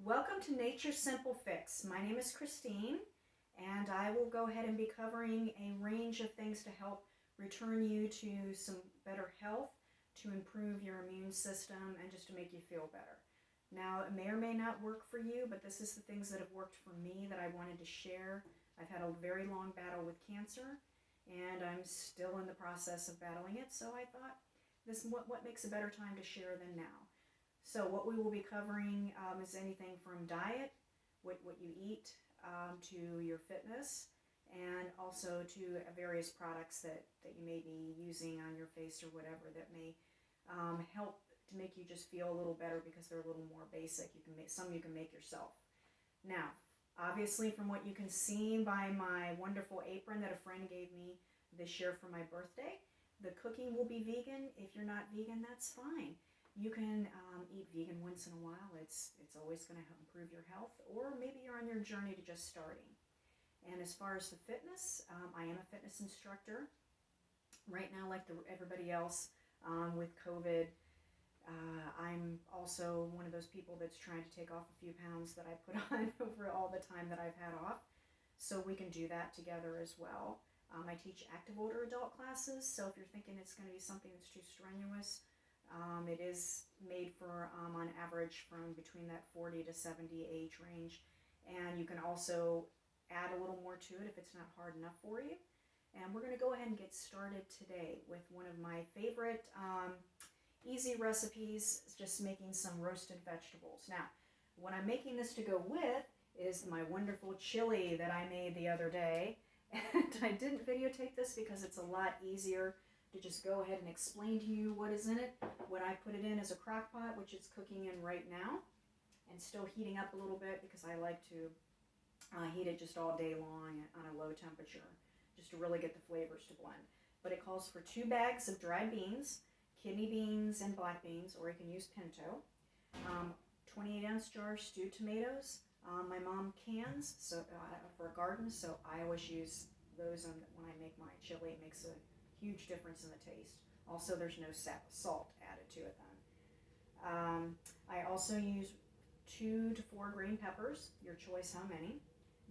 Welcome to Nature's Simple Fix. My name is Christine, and I will go ahead and be covering a range of things to help return you to some better health, to improve your immune system, and just to make you feel better. Now, it may or may not work for you, but this is the things that have worked for me that I wanted to share. I've had a very long battle with cancer, and I'm still in the process of battling it, so I thought, what makes a better time to share than now? So what we will be covering is anything from diet, what you eat, to your fitness, and also to various products that you may be using on your face or whatever that may help to make you just feel a little better because they're a little more basic. Some you can make yourself. Now, obviously from what you can see by my wonderful apron that a friend gave me this year for my birthday, the cooking will be vegan. If you're not vegan, that's fine. You can eat vegan once in a while. It's always going to improve your health, or maybe you're on your journey to just starting. And as far as the fitness, I am a fitness instructor. Right now, like everybody else with COVID, I'm also one of those people that's trying to take off a few pounds that I put on over all the time that I've had off. So we can do that together as well. I teach active older adult classes, so if you're thinking it's going to be something that's too strenuous, it is made for, on average, from between that 40 to 70 age range. And you can also add a little more to it if it's not hard enough for you. And we're going to go ahead and get started today with one of my favorite easy recipes, just making some roasted vegetables. Now, what I'm making this to go with is my wonderful chili that I made the other day. And I didn't videotape this because it's a lot easier to just go ahead and explain to you what is in it. What I put it in is a crock pot, which it's cooking in right now, and still heating up a little bit because I like to heat it just all day long on a low temperature, just to really get the flavors to blend. But it calls for 2 bags of dried beans, kidney beans and black beans, or you can use pinto, 28-ounce jar stewed tomatoes. My mom cans for a garden, so I always use those when I make my chili. It makes a huge difference in the taste. Also, there's no salt added to it then. I also use 2 to 4 green peppers, your choice how many,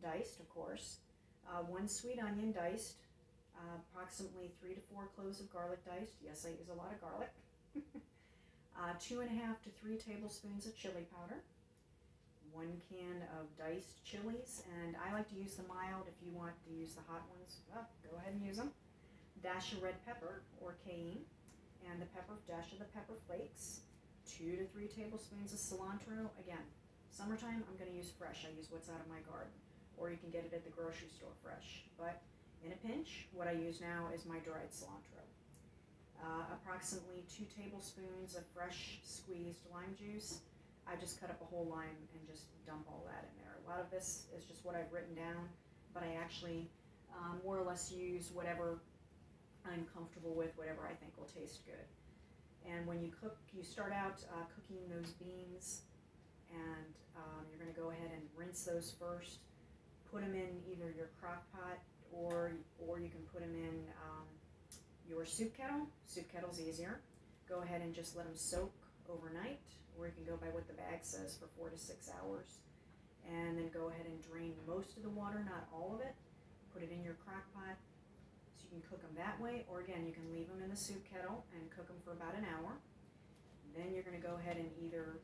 diced of course, 1 sweet onion diced, approximately 3 to 4 cloves of garlic diced. Yes, I use a lot of garlic. 2.5 to 3 tablespoons of chili powder, 1 can of diced chilies, and I like to use the mild. If you want to use the hot ones, go ahead and use them. Dash of red pepper or cayenne, and dash of the pepper flakes, 2 to 3 tablespoons of cilantro. Again, summertime, I'm going to use fresh. I use what's out of my garden, or you can get it at the grocery store fresh. But in a pinch, what I use now is my dried cilantro. Approximately 2 tablespoons of fresh squeezed lime juice. I just cut up a whole lime and just dump all that in there. A lot of this is just what I've written down, but I actually more or less use whatever I'm comfortable with, whatever I think will taste good. And when you cook, you start out cooking those beans, and you're going to go ahead and rinse those first. Put them in either your crock pot or you can put them in your soup kettle. Soup kettle's easier. Go ahead and just let them soak overnight, or you can go by what the bag says for 4 to 6 hours. And then go ahead and drain most of the water, not all of it. Put it in your crock pot. So you can cook them that way, or again, you can leave them in the soup kettle and cook them for about an hour. Then you're going to go ahead and either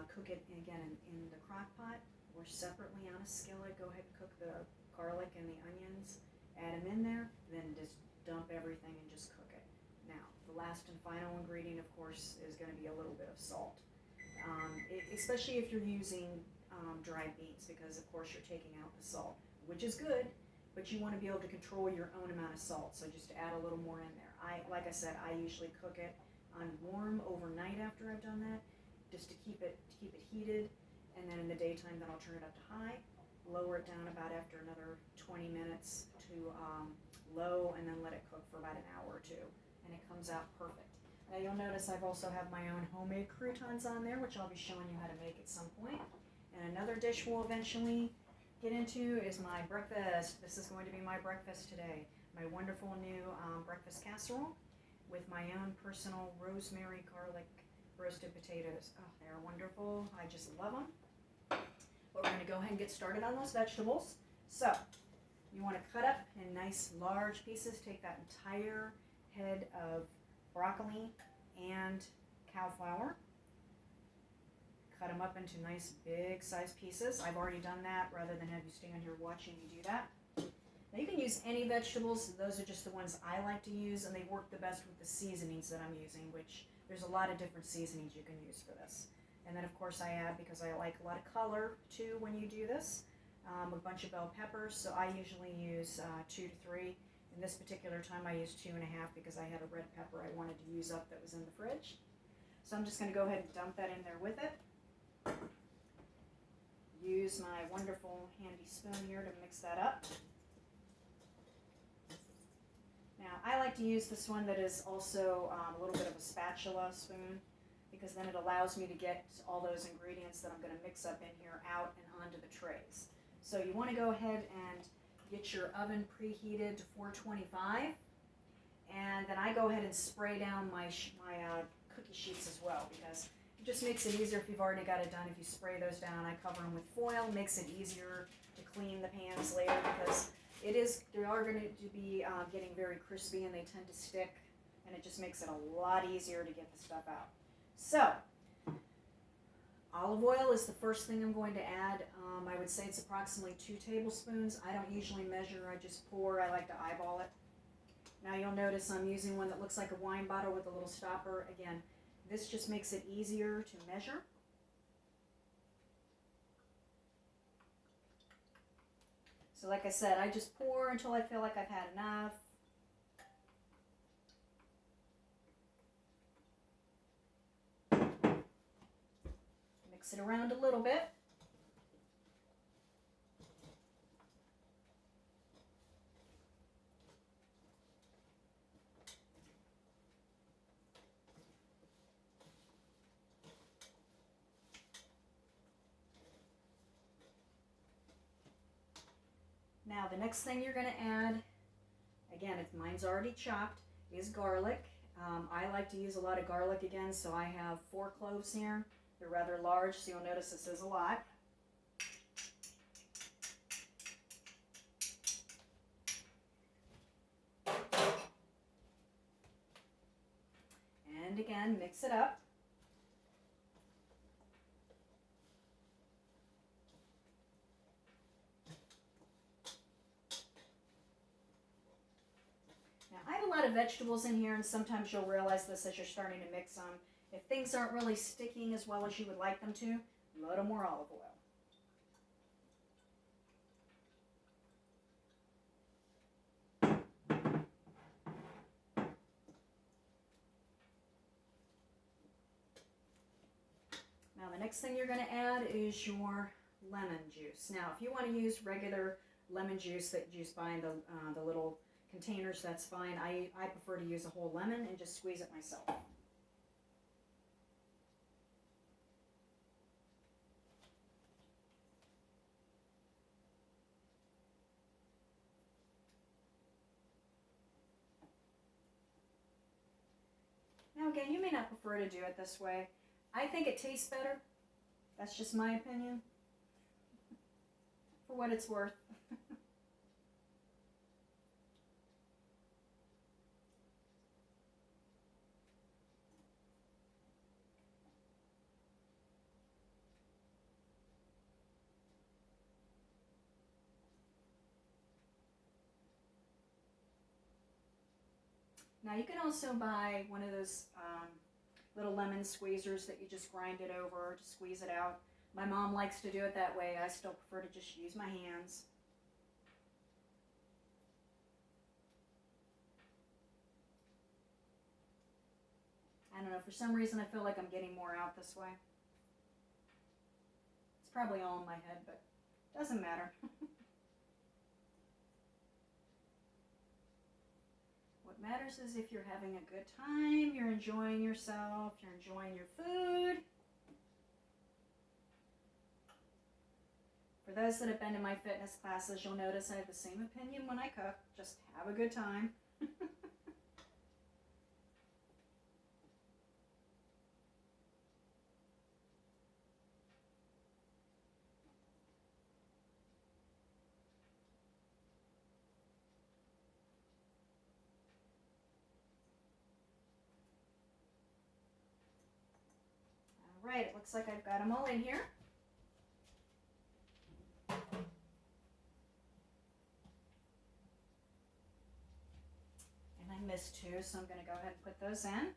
cook it again in the crock pot, or separately on a skillet. Go ahead and cook the garlic and the onions, add them in there, then just dump everything and just cook it. Now, the last and final ingredient, of course, is going to be a little bit of salt, especially if you're using dried beans, because of course you're taking out the salt, which is good. But you want to be able to control your own amount of salt, so just add a little more in there. Like I said, I usually cook it on warm overnight after I've done that, just to keep it heated, and then in the daytime, then I'll turn it up to high, lower it down about after another 20 minutes to low, and then let it cook for about an hour or 2, and it comes out perfect. Now you'll notice I've also have my own homemade croutons on there, which I'll be showing you how to make at some point. And another dish we'll eventually get into is my breakfast. This is going to be my breakfast today. My wonderful new breakfast casserole with my own personal rosemary garlic roasted potatoes. Oh, they're wonderful. I just love them. But we're going to go ahead and get started on those vegetables. So you want to cut up in nice large pieces. Take that entire head of broccoli and cauliflower. Cut them up into nice big size pieces. I've already done that rather than have you stand here watching me do that. Now you can use any vegetables. Those are just the ones I like to use, and they work the best with the seasonings that I'm using, which there's a lot of different seasonings you can use for this. And then of course I add, because I like a lot of color too when you do this, a bunch of bell peppers. So I usually use 2 to 3. In this particular time I used 2.5 because I had a red pepper I wanted to use up that was in the fridge. So I'm just going to go ahead and dump that in there with it. Use my wonderful handy spoon here to mix that up. Now I like to use this one that is also a little bit of a spatula spoon, because then it allows me to get all those ingredients that I'm going to mix up in here out and onto the trays. So you want to go ahead and get your oven preheated to 425, and then I go ahead and spray down my cookie sheets as well, because it just makes it easier if you've already got it done. If you spray those down, I cover them with foil. It makes it easier to clean the pans later, because they are going to be getting very crispy and they tend to stick, and it just makes it a lot easier to get the stuff out. So olive oil is the first thing I'm going to add. I would say it's approximately 2 tablespoons. I don't usually measure, I just pour. I like to eyeball it. Now you'll notice I'm using one that looks like a wine bottle with a little stopper. Again, this just makes it easier to measure. So like I said, I just pour until I feel like I've had enough. Mix it around a little bit. Now the next thing you're going to add, again, if mine's already chopped, is garlic. I like to use a lot of garlic again, so I have 4 cloves here. They're rather large, so you'll notice this is a lot. And again, mix it up. I have a lot of vegetables in here, and sometimes you'll realize this as you're starting to mix them. If things aren't really sticking as well as you would like them to, a little more olive oil. Now the next thing you're going to add is your lemon juice. Now if you want to use regular lemon juice that you just buy in the little containers, that's fine. I prefer to use a whole lemon and just squeeze it myself. Now again, you may not prefer to do it this way. I think it tastes better. That's just my opinion. For what it's worth. Now you can also buy one of those little lemon squeezers that you just grind it over to squeeze it out. My mom likes to do it that way. I still prefer to just use my hands. I don't know, for some reason I feel like I'm getting more out this way. It's probably all in my head, but it doesn't matter. What matters is if you're having a good time, you're enjoying yourself, you're enjoying your food. For those that have been to my fitness classes, you'll notice I have the same opinion when I cook. Just have a good time. All right, it looks like I've got them all in here. And I missed two, so I'm going to go ahead and put those in.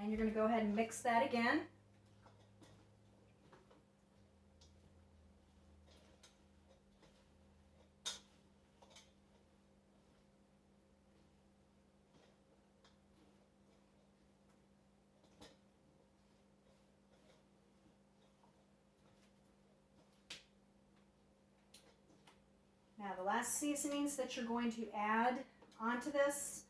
And you're going to go ahead and mix that again. Now the last seasonings that you're going to add onto this,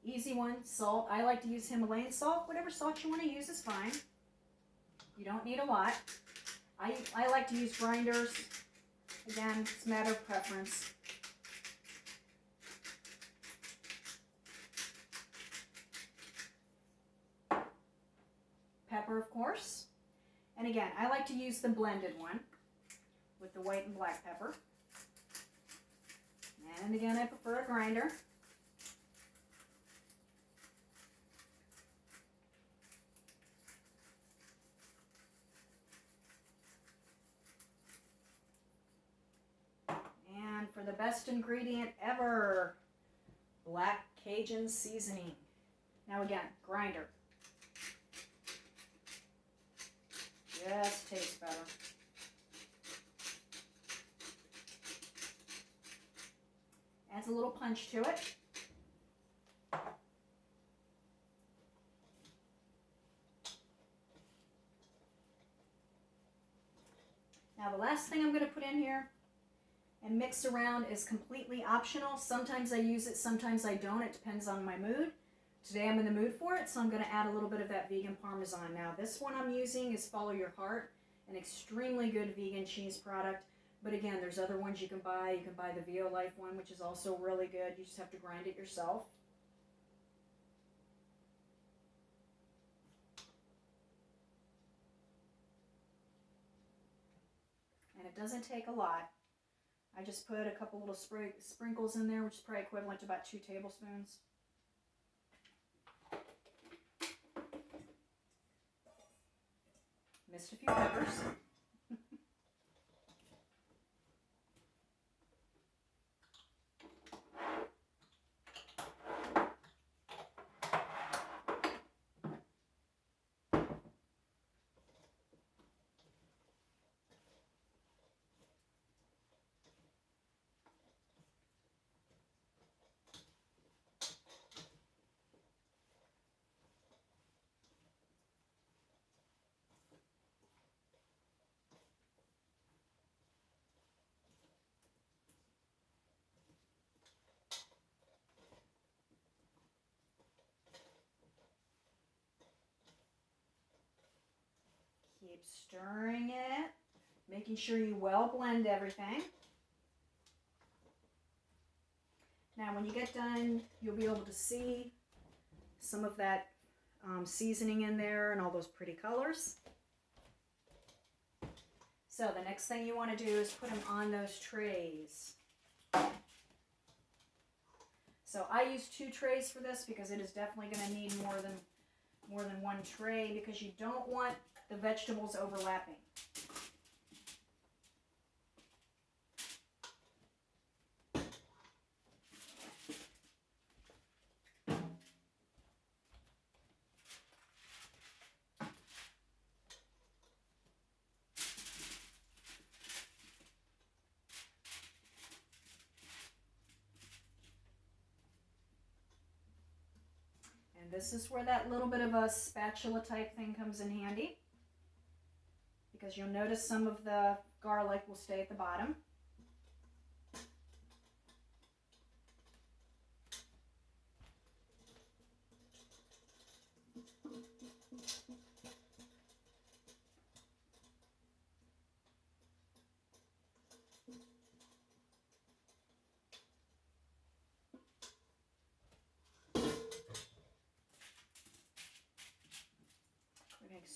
easy one, salt. I like to use Himalayan salt. Whatever salt you want to use is fine. You don't need a lot. I like to use grinders. Again, it's a matter of preference. Pepper, of course. And again, I like to use the blended one with the white and black pepper. And again, I prefer a grinder. And for the best ingredient ever, Black Cajun Seasoning. Now again, grinder. Just tastes better. Adds a little punch to it. Now the last thing I'm going to put in here and mix around is completely optional. Sometimes I use it, sometimes I don't. It depends on my mood. Today I'm in the mood for it, so I'm going to add a little bit of that vegan Parmesan. Now this one I'm using is Follow Your Heart, an extremely good vegan cheese product. But again, there's other ones you can buy. You can buy the VO Life one, which is also really good. You just have to grind it yourself. And it doesn't take a lot. I just put a couple little sprinkles in there, which is probably equivalent to about 2 tablespoons. Missed a few peppers. Keep stirring it, making sure you well blend everything. Now when you get done, you'll be able to see some of that seasoning in there and all those pretty colors. So the next thing you want to do is put them on those trays. So I use 2 trays for this because it is definitely going to need more than 1 tray, because you don't want the vegetables overlapping. And this is where that little bit of a spatula type thing comes in handy, because you'll notice some of the garlic will stay at the bottom.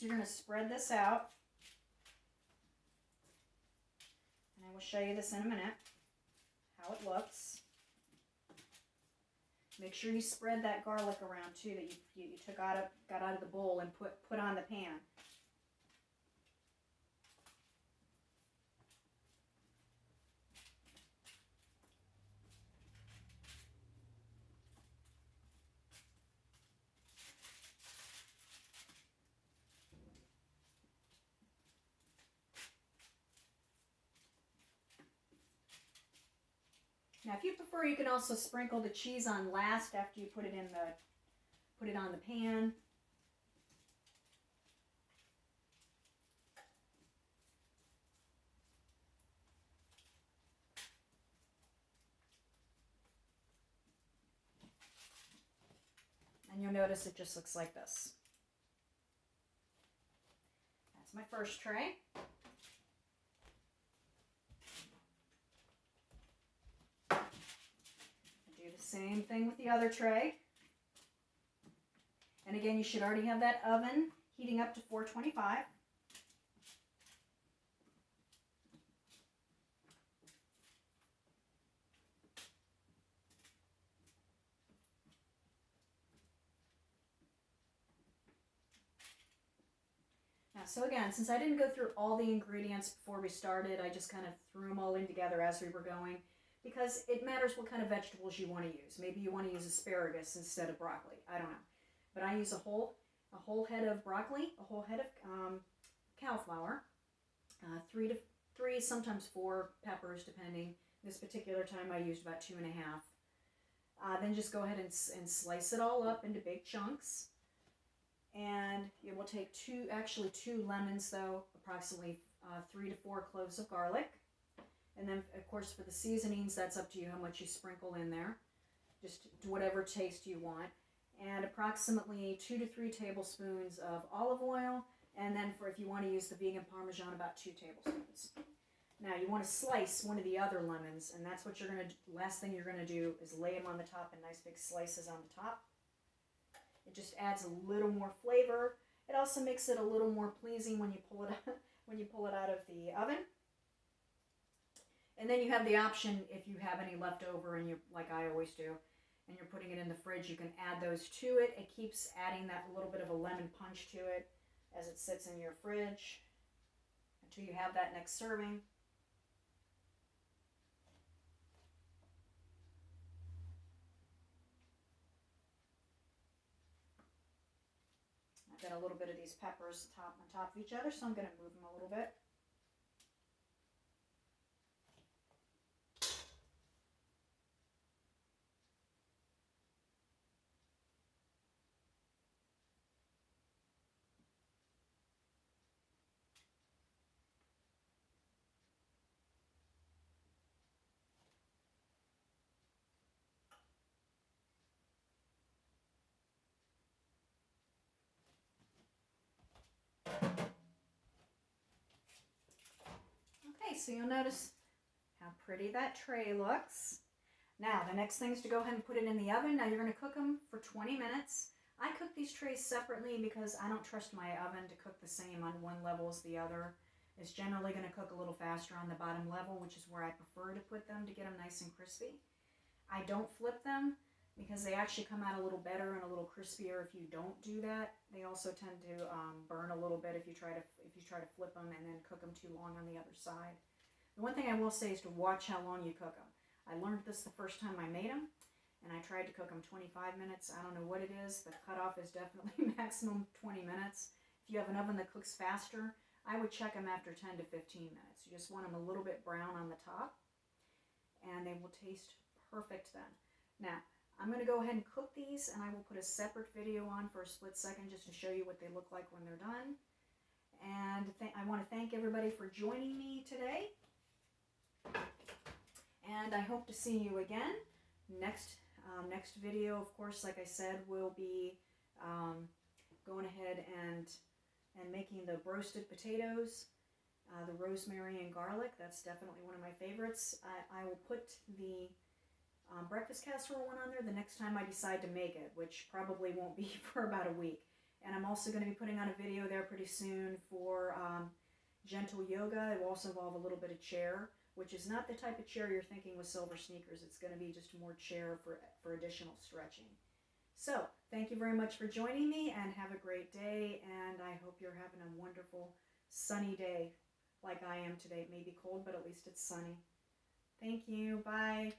So you're going to spread this out. And I will show you this in a minute, how it looks. Make sure you spread that garlic around too that you got out of the bowl and put on the pan. Now, if you prefer, you can also sprinkle the cheese on last after you put it on the pan. And you'll notice it just looks like this. That's my first tray. Do the same thing with the other tray. And again, you should already have that oven heating up to 425. Now, so again, since I didn't go through all the ingredients before we started, I just kind of threw them all in together as we were going, because it matters what kind of vegetables you want to use. Maybe you want to use asparagus instead of broccoli. I don't know. But I use a whole head of broccoli, a whole head of cauliflower, 3, sometimes 4 peppers, depending. This particular time I used about 2.5. Then just go ahead and slice it all up into big chunks. And it will take 2 lemons though, approximately 3 to 4 cloves of garlic. And then, of course, for the seasonings, that's up to you how much you sprinkle in there. Just whatever taste you want. And approximately 2 to 3 tablespoons of olive oil. And then for if you want to use the vegan Parmesan, about 2 tablespoons. Now, you want to slice one of the other lemons, and that's what you're going to do. Last thing you're going to do is lay them on the top in nice big slices on the top. It just adds a little more flavor. It also makes it a little more pleasing when you pull it out of the oven. And then you have the option, if you have any left over, and you, like I always do, and you're putting it in the fridge, you can add those to it. It keeps adding that little bit of a lemon punch to it as it sits in your fridge until you have that next serving. I've got a little bit of these peppers on top of each other, so I'm going to move them a little bit. Okay, so you'll notice how pretty that tray looks. Now, the next thing is to go ahead and put it in the oven. Now, you're going to cook them for 20 minutes. I cook these trays separately because I don't trust my oven to cook the same on one level as the other. It's generally going to cook a little faster on the bottom level, which is where I prefer to put them to get them nice and crispy. I don't flip them because they actually come out a little better and a little crispier if you don't do that. They also tend to burn a little bit if you try to flip them and then cook them too long on the other side. The one thing I will say is to watch how long you cook them. I learned this the first time I made them, and I tried to cook them 25 minutes. I don't know what it is. The cutoff is definitely maximum 20 minutes. If you have an oven that cooks faster, I would check them after 10 to 15 minutes. You just want them a little bit brown on the top, and they will taste perfect then. Now, I'm going to go ahead and cook these, and I will put a separate video on for a split second just to show you what they look like when they're done. And I want to thank everybody for joining me today. And I hope to see you again. Next video, of course, like I said, will be going ahead and making the roasted potatoes, the rosemary and garlic. That's definitely one of my favorites. I will put the breakfast casserole one on there the next time I decide to make it, which probably won't be for about a week. And I'm also going to be putting on a video there pretty soon for gentle yoga. It will also involve a little bit of chair, which is not the type of chair you're thinking with silver sneakers. It's going to be just more chair for additional stretching. So, thank you very much for joining me, and have a great day, and I hope you're having a wonderful sunny day like I am today. It may be cold, but at least it's sunny. Thank you. Bye.